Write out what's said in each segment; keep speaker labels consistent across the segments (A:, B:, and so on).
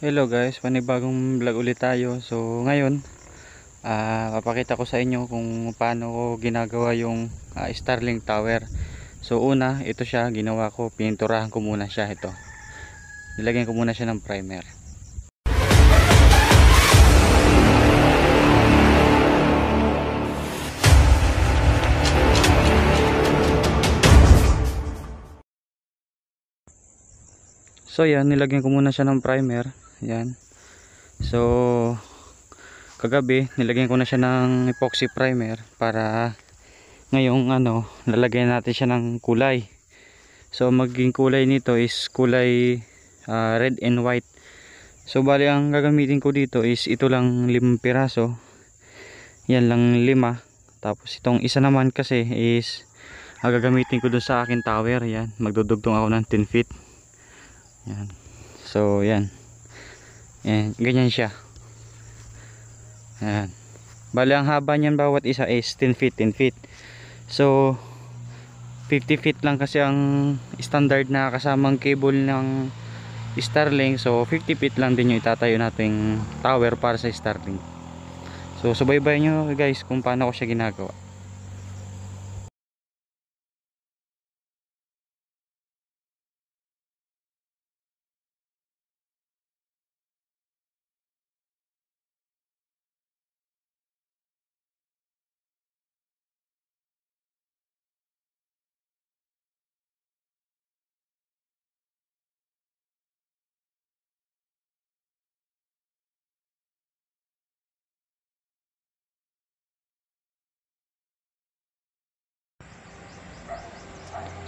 A: Hello guys, panibagong vlog ulit tayo. So ngayon, papakita ko sa inyo kung paano ko ginagawa yung Starlink Tower. So una, ito siya, ginawa ko, pininturahan ko muna siya ito. Nilagyan ko muna siya ng primer. So yan, nilagyan ko muna siya ng primer. Yan. So kagabi, nilagyan ko na siya ng epoxy primer para ngayong lalagyan natin siya ng kulay. So maging kulay nito is kulay red and white. So bali ang gagamitin ko dito is ito lang 5 piraso. Yan lang 5. Tapos itong isa naman kasi is gagamitin ko doon sa akin tower. Yan, magdudugtong ako ng 10 feet. Yan. So yan. Yan, ganyan siya. Yan. Bali ang haba niyan bawat isa is 10 feet, 10 feet. So 50 feet lang kasi ang standard na kasamang cable ng Starlink. So 50 feet lang din yung itatayo nating tower para sa Starlink. So subaybayan nyo guys kung paano ko siya ginagawa.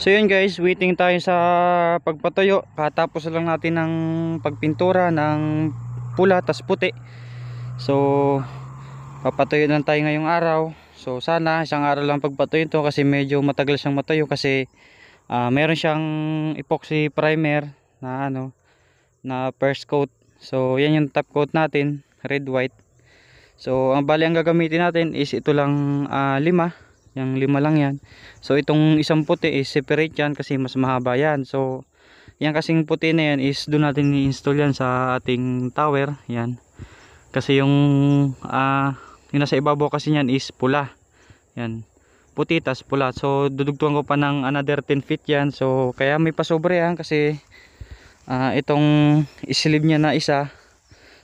A: So yun guys, waiting tayo sa pagpatuyo. Katapos lang natin ng pagpintura ng pula tas puti. So papatuyo lang tayo ngayong araw. So sana isang araw lang pagpatuyo ito kasi medyo matagal siyang matuyo kasi meron siyang epoxy primer na na first coat. So yan yung top coat natin, red white. So ang bali ang gagamitin natin is ito lang 5. Yung 5 lang yan. So itong isang puti is separate yan kasi mas mahaba yan. So yan kasing puti na yan is doon natin i-install yan sa ating tower. Yan. Kasi yung nasa ibabaw kasi yan is pula. Yan. Puti tas pula. So dudugtuan ko pa ng another 10 feet yan. So kaya may pasobre yan kasi itong sleeve niya na isa.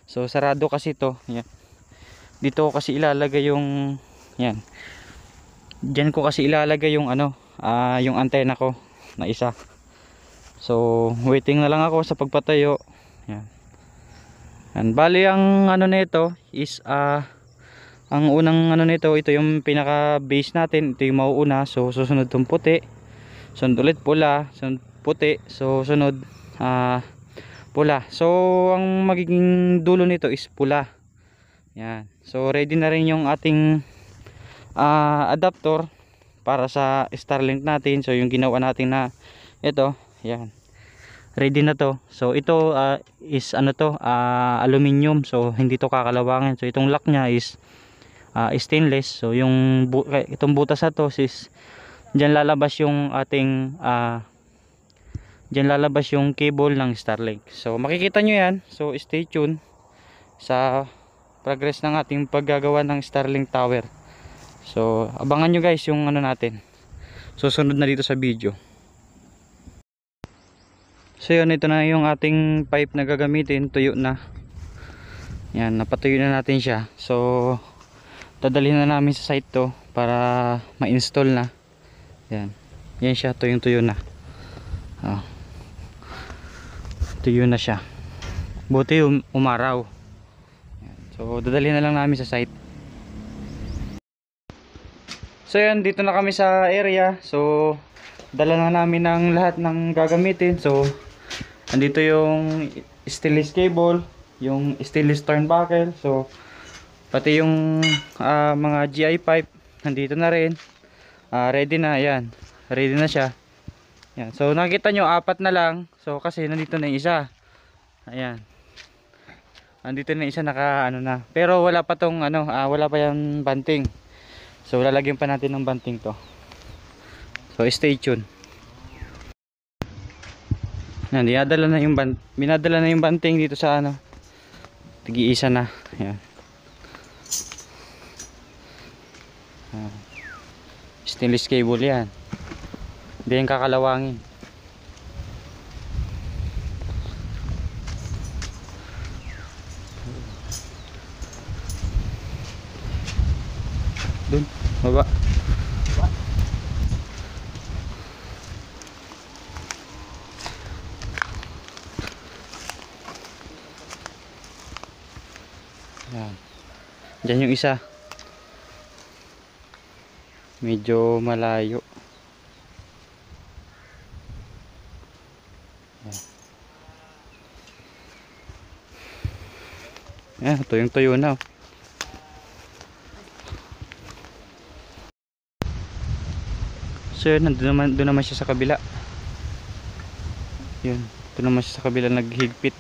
A: So sarado kasi ito. Yan. Dito ko kasi ilalagay yung yan. Diyan ko kasi ilalagay yung yung antena ko na isa. So waiting na lang ako sa pagpatayo. Yan. And bali ang nito is ang unang nito, ito yung pinaka base natin, ito yung mauuna. So susunod tong puti, sunod ulit pula, sunod puti, so sunod pula. So ang magiging dulo nito is pula. Yan. So ready na rin yung ating adapter para sa Starlink natin. So yung ginawa natin na ito, yan, ready na to. So ito is aluminum, so hindi to kakalawangin. So itong lock nya is stainless. So yung itong butas na to is diyan lalabas yung ating diyan lalabas yung cable ng Starlink. So makikita nyo yan. So stay tuned sa progress ng ating paggagawa ng Starlink Tower. So abangan nyo guys yung natin susunod na dito sa video. So yun, ito na yung ating pipe na gagamitin. Tuyo na. Yan, napatuyo na natin siya. So dadalhin na namin sa site to para ma-install na. Yan. Yan siya, tuyong-tuyo na. Tuyo na siya. Buti umaraw. Yan. So dadalhin na lang namin sa site. So yan, dito na kami sa area. So dala na namin ng lahat ng gagamitin. So andito yung stainless cable, yung stainless turnbuckle, so pati yung mga GI pipe nandito na rin. Ready na yan. Ready na siya. Yan. So nakita nyo 4 na lang. So kasi nandito na yung isa. Ayan. Nandito na yung isa naka na. Pero wala pa tong wala pa yung banting. So lalagyan pa natin ng banting to. So stay tuned. Yan, minadala na yung banting dito sa Tigi-isa na. Yan. Stainless cable yan. Hindi yung kakalawangin. Dun, baba. Yan. Diyan yung isa. Medyo malayo. Yan, tuyong-tuyo na. So yun, doon naman siya sa kabila. Yun, doon naman siya sa kabila naghigpit.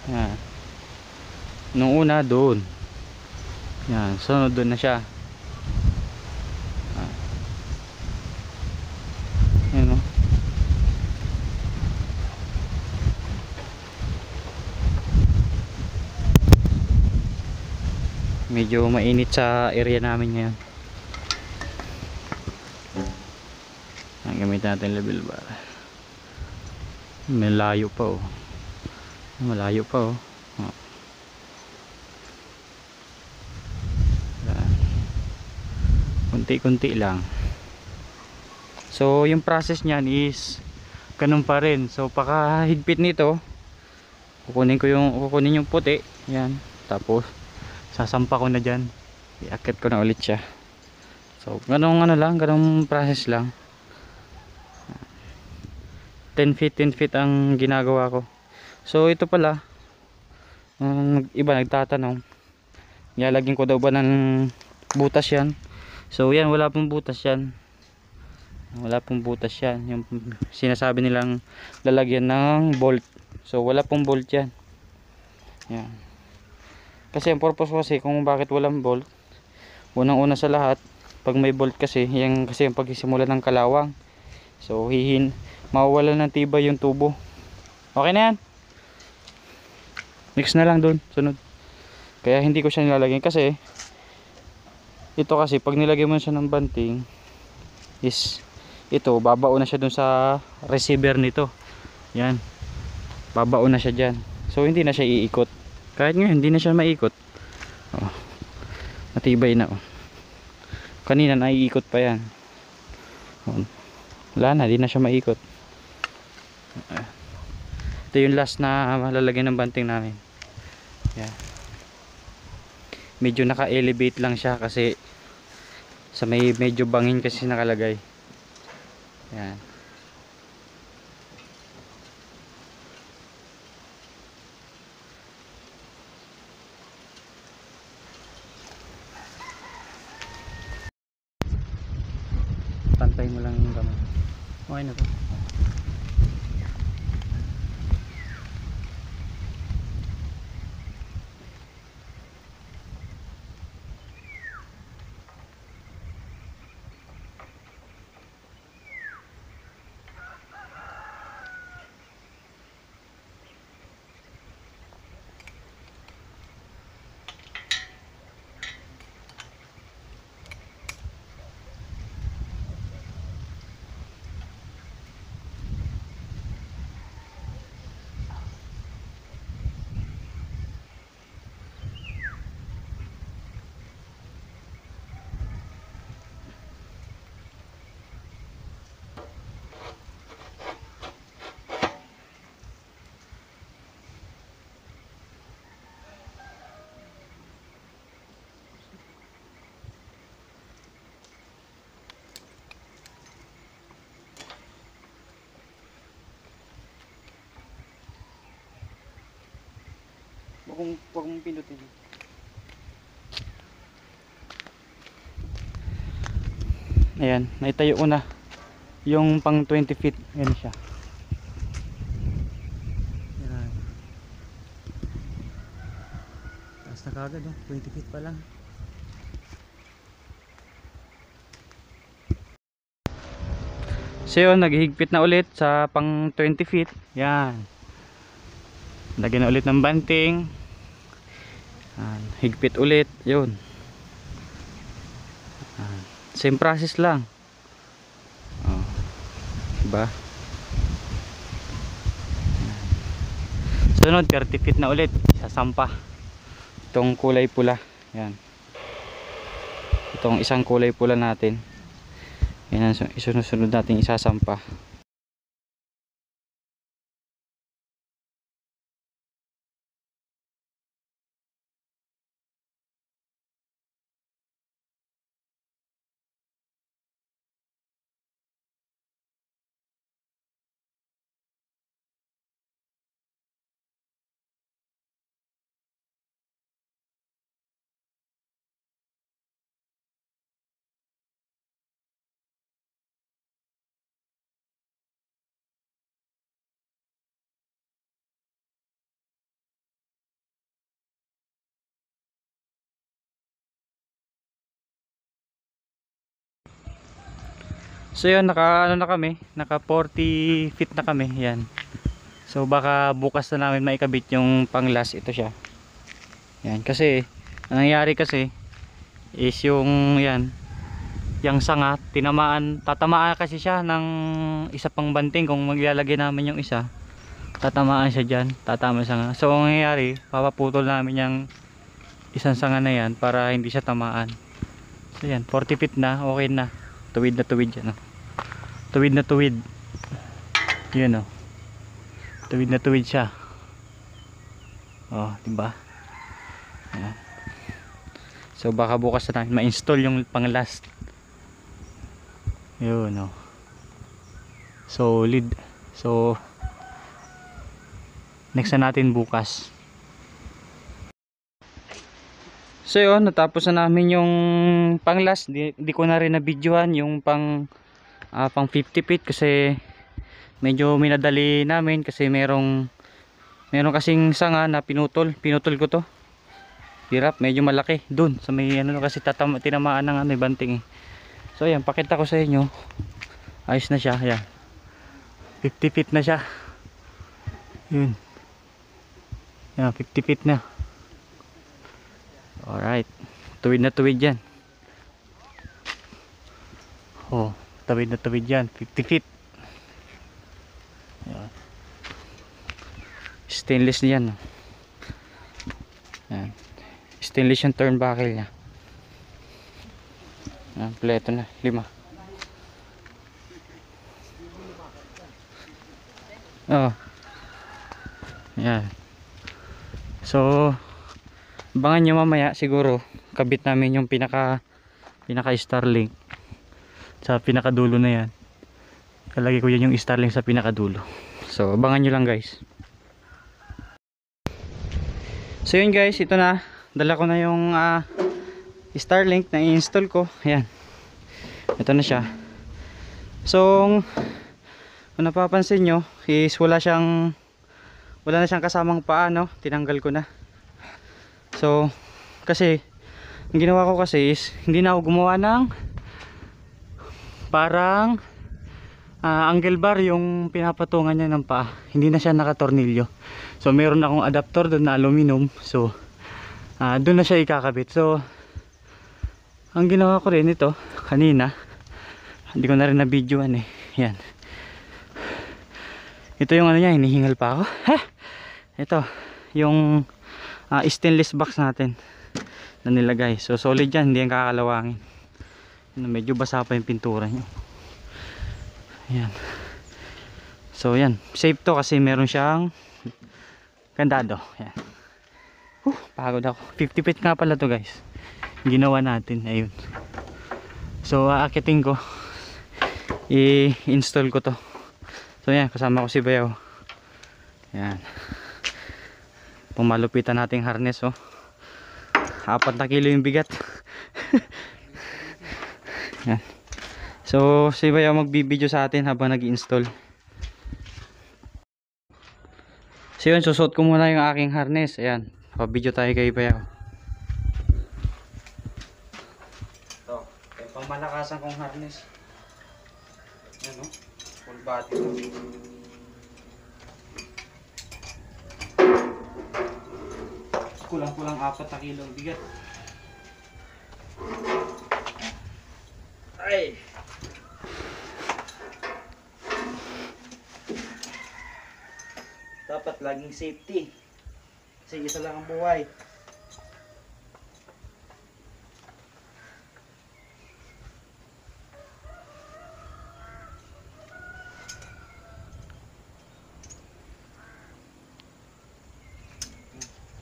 A: Yan. Nung una doon. Yan, sunod doon na siya. Yan o. Medyo mainit sa area namin ngayon. Ang gamit natin level bar. Malayo pa oh. Malayo pa oh. Kunti-kunti lang. So yung process niyan is ganun pa rin. So pakahigpit nito, kukunin yung puti. Yan. Tapos sasampa ko na diyan. Iakit ko na ulit siya. So ganung ganung process lang. 10 feet ang ginagawa ko. So ito pala, iba nagtatanong, nilalagyan ko daw ba ng butas yan? So yan, wala pong butas yan. Wala pong butas yan. Yung sinasabi nilang lalagyan ng bolt. So wala pong bolt yan. Yan. Kasi ang purpose kasi kung bakit walang bolt, unang-una sa lahat, pag may bolt kasi, yan kasi yung pagsisimula ng kalawang. So mawawalan ng tibay yung tubo. Okay na yan. Next na lang dun, sunod. Kaya hindi ko siya nilalagyan kasi ito kasi pag nilagay mo siya ng banting is ito, babao na siya dun sa receiver nito. Yan. Babao na siya dyan. So hindi na siya iikot. Kahit ngayon hindi na siya maikot. Oh. Matibay na oh. Kanina naiikot pa yan. Oh. Wala na, hindi na siya maikot. Ito yung last na malalagyan ng banting namin. Yan. Medyo naka-elevate lang siya kasi sa may medyo bangin kasi nakalagay. Yan. Pantay mo lang yung gamay. Okay na to. Huwag mong pindutin. Ayan, naitayo ko na yung pang 20 feet. Ayan siya. Ayan. Taas na kagad oh, 20 feet pa lang. So yun, naghihigpit na ulit sa pang 20 feet. Yan. Lagyan na ulit ng banting. Higpit ulit, yun. Same process lang. Oh, diba? Sunod 30 feet na ulit, sasampa itong kulay pula. Yan, itong isang kulay pula natin. Yan, isunod natin isasampa. So yun, naka 40 feet na kami. Yan. So baka bukas na namin maikabit yung pang last. Ito siya. Yan, kasi ang nangyari kasi is yung yung sanga tatamaan kasi siya ng isa pang banting. Kung maglalagay namin yung isa, tatamaan siya dyan, tatama sanga. So ang nangyayari, papaputol namin yung isang sanga na yan para hindi siya tamaan. So yan, 40 feet na, okay na. Tuwid na tuwid yan, oh. Tuwid na tuwid. Yun, oh. Tuwid na tuwid siya. Oh, diba? Yan. So baka bukas na namin ma-install yung pang last. Yun, oh. Solid. So next na natin bukas. So yun, natapos na namin yung pang last. Di ko na rin na videohan yung pang 50 feet kasi medyo minadali namin kasi meron kasing sanga na pinutol ko to. Hirap, medyo malaki dun sa may kasi tinamaan ng banting eh. So yan, pakita ko sa inyo. Ayos na siya, yan. 50 feet na siya. Yun. Yan, 50 feet na. Alright, tuwid na tuwid yan. Oh, tuwid na tuwid yan, 50 feet. Yan. Stainless niyan. Yan. Stainless yung turnbuckle niya. Yan, pleto na, 5. Oh. Yan. So abangan nyo mamaya, siguro kabit namin yung pinaka Starlink sa pinakadulo na yan. Kalagay ko yan yung Starlink sa pinakadulo. So abangan nyo lang guys. So yun guys, ito na, dala ko na yung Starlink na i-install ko. Ayan, ito na siya. So kung napapansin nyo is wala na siyang kasamang paa, no? Tinanggal ko na. So kasi ang ginawa ko kasi is hindi na ako gumawa ng parang angle bar yung pinapatungan niya ng paa. Hindi na siya nakatornilyo. So meron akong adapter doon na aluminum. So doon na siya ikakabit. So ang ginawa ko rin ito kanina, hindi ko na rin na videoan eh. Yan, ito yung niya, hinihingal pa ako. Ito yung stainless box natin na nilagay. So solid yan, hindi yan kakalawangin. Medyo basa pa yung pintura nyo. Ayan. So yan, safe to kasi meron siyang kandado. Ayan. Pagod ako. 50 feet nga pala to guys, ginawa natin. Ayun. So aakitin ko, i-install ko to. So yan, kasama ko si Bayaw. Yan, pumalupitan nating harness, oh. 4 na kilo yung bigat. Yan. So si Bayaw magbibideo sa atin habang nag-install. So yun, susot ko muna yung aking harness. Ayan, pa-video tayo kay Bayaw. Ito, yung pangmalakasan kong harness. Yan, oh, full body to. Kulang-kulang 4 na kilo bigat. Ay! Dapat laging safety. Kasi isa lang ang buhay.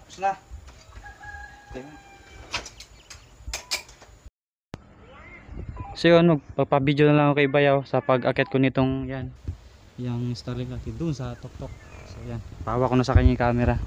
A: Tapos na. So yun, magpapabideo na lang ako kay Bayaw sa pag-akit ko nitong yan. Yung Starlink natin dun sa tuktok. So yan, pahawa ko na sa kanya yung camera.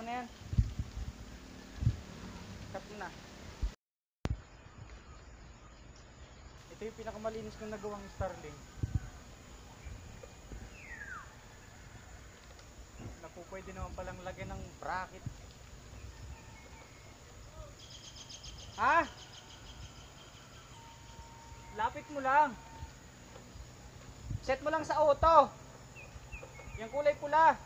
A: na yan. Cut mo na. Ito yung pinakamalinis kong nagawang Starlink. Naku, pwede naman palang lagyan ng bracket. Ha? Lapit mo lang. Set mo lang sa auto. Yung kulay pula.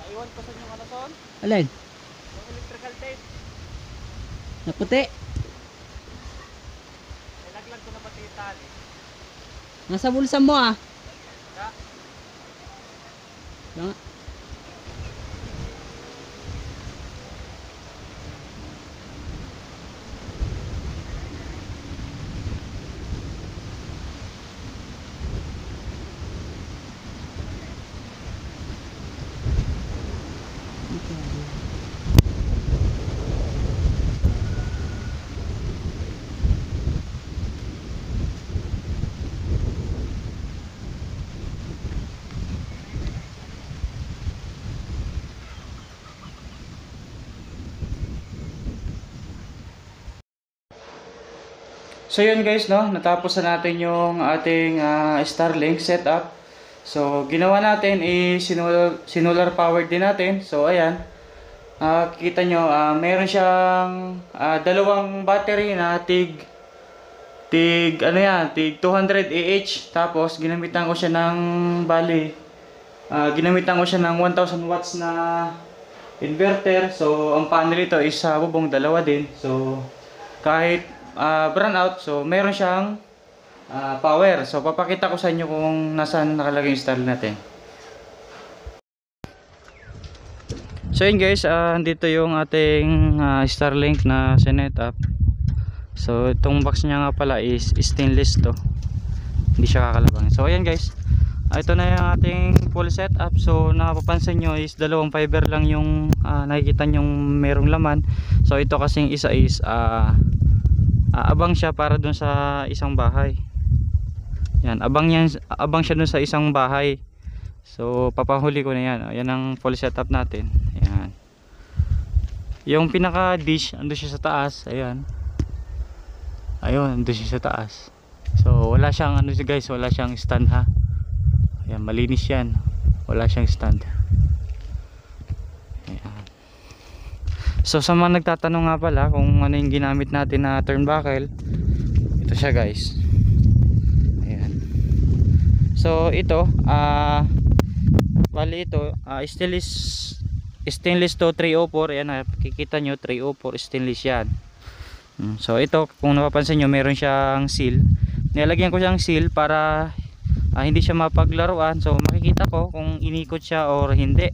A: Naiwan ko sa yung ano son?
B: Alin?
A: Yung electrical tape.
B: Na puti.
A: Nilaglag ko na pati yung tali.
B: Nasa bulsa mo ah.
A: Ya.
B: Lang.
A: So yun guys, no, natapos na natin yung ating Starlink setup. So ginawa natin is sinular powered din natin. So ayan, kita nyo, meron siyang dalawang battery na tig ano yan, tig 200 Ah. Tapos ginamitan ko siya ng ginamitan ko siya ng 1000 watts na inverter. So ang panel ito is sa bubong, dalawa din. So kahit brown out, so meron siyang power. So papakita ko sa inyo kung nasaan nakalagay yung Starlink natin. So yun guys, dito yung ating Starlink na setup. So itong box niya nga pala is stainless to, hindi siya kakalabang. So ayan guys, ito na yung ating full setup. So napapansin nyo is dalawang fiber lang yung nakikita nyong merong laman. So ito kasing isa is abang siya para dun sa isang bahay. Yan, abang siya dun sa isang bahay. So papahuli ko na yan. Yan ang full setup natin. Ayan. Yung pinaka dish ando siya sa taas. Ayan. Ayun, ando siya sa taas. So wala siyang ano guys, wala siyang stand ha. Ayan, malinis yan. Wala siyang stand. Ayan. So sa mga nagtatanong nga pala kung ano yung ginamit natin na turnbuckle, ito siya guys. Ayan. So ito, bali ito, stainless to 304. Ayan, nakikita nyo 304 stainless yan. So ito, kung napapansin nyo, meron siyang seal. Nilagyan ko siyang seal para hindi siya mapaglaruan. So makikita ko kung inikot siya or hindi.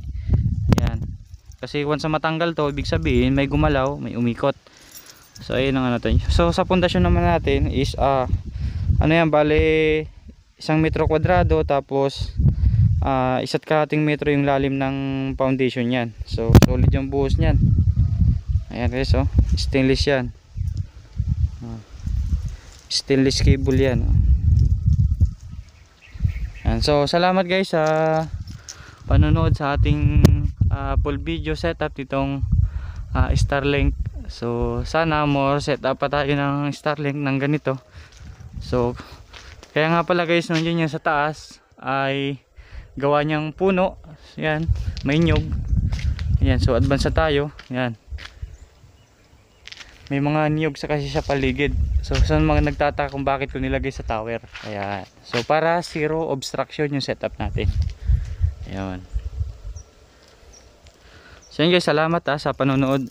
A: Yan. Kasi once matanggal to, ibig sabihin may gumalaw, may umikot. So ayun ang natin. So sa pundasyon naman natin is ano yan, bale 1 metro kwadrado, tapos 1.5 metro yung lalim ng foundation yan. So solid yung buhos niyan. Ayan guys, oh, stainless yan. Stainless cable yan. Ayan, so salamat guys sa panonood sa ating full video setup nitong Starlink. So sana more setup pa tayo ng Starlink ng ganito. So kaya nga pala guys, nandiyan yan sa taas ay gawa niyang puno. Yan, may nyug. Yan, so advance na tayo. Yan, may mga niyog sa kasi sa paligid. So sa mga nagtataka kung bakit ko nilagay sa tower. Ayan. So para zero obstruction yung setup natin. Ayan. So yun guys, salamat sa panonood.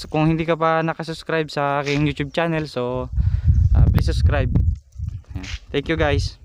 A: Kung hindi ka pa nakasubscribe sa aking YouTube channel, so please subscribe. Ayan. Thank you guys.